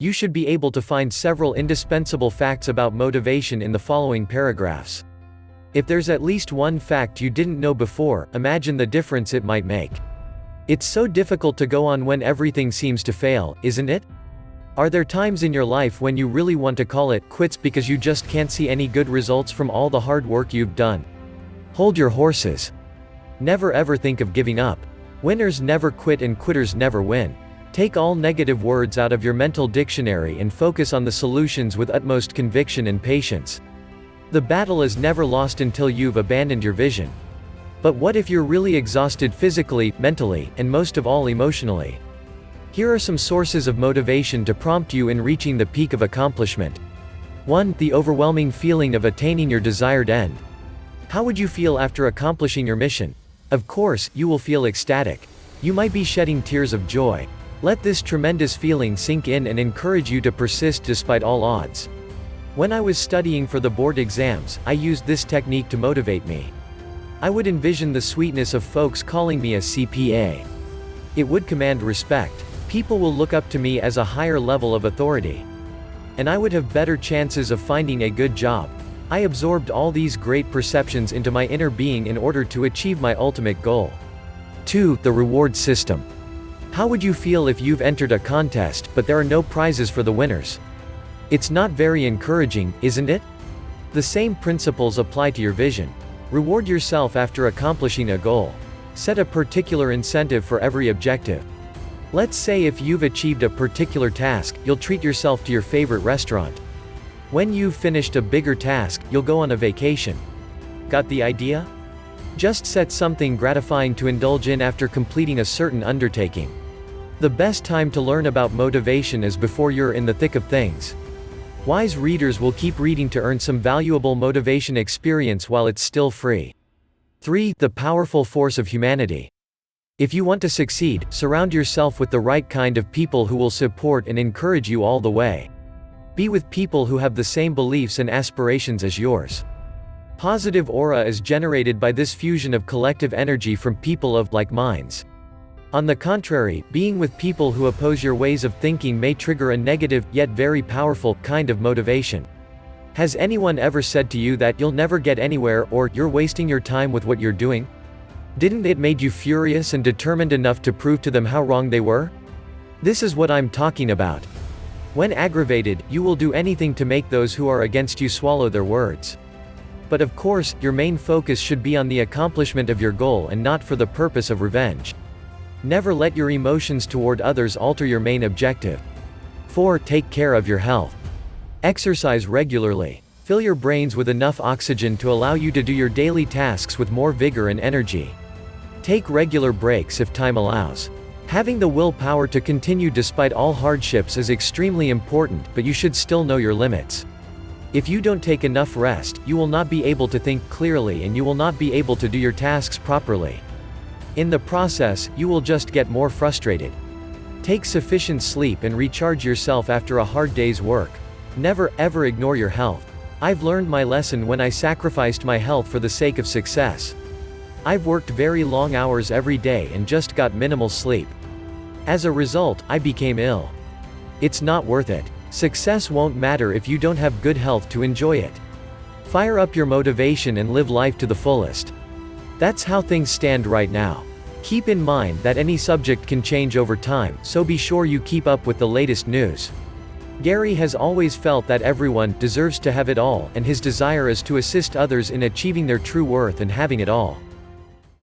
You should be able to find several indispensable facts about motivation in the following paragraphs. If there's at least one fact you didn't know before, imagine the difference it might make. It's so difficult to go on when everything seems to fail, isn't it? Are there times in your life when you really want to call it quits because you just can't see any good results from all the hard work you've done? Hold your horses. Never ever think of giving up. Winners never quit and quitters never win. Take all negative words out of your mental dictionary and focus on the solutions with utmost conviction and patience. The battle is never lost until you've abandoned your vision. But what if you're really exhausted physically, mentally, and most of all emotionally? Here are some sources of motivation to prompt you in reaching the peak of accomplishment. 1. The overwhelming feeling of attaining your desired end. How would you feel after accomplishing your mission? Of course, you will feel ecstatic. You might be shedding tears of joy. Let this tremendous feeling sink in and encourage you to persist despite all odds. When I was studying for the board exams, I used this technique to motivate me. I would envision the sweetness of folks calling me a CPA. It would command respect. People will look up to me as a higher level of authority. And I would have better chances of finding a good job. I absorbed all these great perceptions into my inner being in order to achieve my ultimate goal. 2. The reward system. How would you feel if you've entered a contest, but there are no prizes for the winners? It's not very encouraging, isn't it? The same principles apply to your vision. Reward yourself after accomplishing a goal. Set a particular incentive for every objective. Let's say if you've achieved a particular task, you'll treat yourself to your favorite restaurant. When you've finished a bigger task, you'll go on a vacation. Got the idea? Just set something gratifying to indulge in after completing a certain undertaking. The best time to learn about motivation is before you're in the thick of things. Wise readers will keep reading to earn some valuable motivation experience while it's still free. 3. The powerful force of humanity. If you want to succeed, surround yourself with the right kind of people who will support and encourage you all the way. Be with people who have the same beliefs and aspirations as yours. Positive aura is generated by this fusion of collective energy from people of like minds. On the contrary, being with people who oppose your ways of thinking may trigger a negative, yet very powerful, kind of motivation. Has anyone ever said to you that you'll never get anywhere or you're wasting your time with what you're doing? Didn't it make you furious and determined enough to prove to them how wrong they were? This is what I'm talking about. When aggravated, you will do anything to make those who are against you swallow their words. But of course, your main focus should be on the accomplishment of your goal and not for the purpose of revenge. Never let your emotions toward others alter your main objective. 4. Take care of your health. Exercise regularly. Fill your brains with enough oxygen to allow you to do your daily tasks with more vigor and energy. Take regular breaks if time allows. Having the willpower to continue despite all hardships is extremely important, but you should still know your limits. If you don't take enough rest, you will not be able to think clearly and you will not be able to do your tasks properly. In the process, you will just get more frustrated. Take sufficient sleep and recharge yourself after a hard day's work. Never, ever ignore your health. I've learned my lesson when I sacrificed my health for the sake of success. I've worked very long hours every day and just got minimal sleep. As a result, I became ill. It's not worth it. Success won't matter if you don't have good health to enjoy it. Fire up your motivation and live life to the fullest. That's how things stand right now. Keep in mind that any subject can change over time, so be sure you keep up with the latest news. Gary has always felt that everyone deserves to have it all, and his desire is to assist others in achieving their true worth and having it all.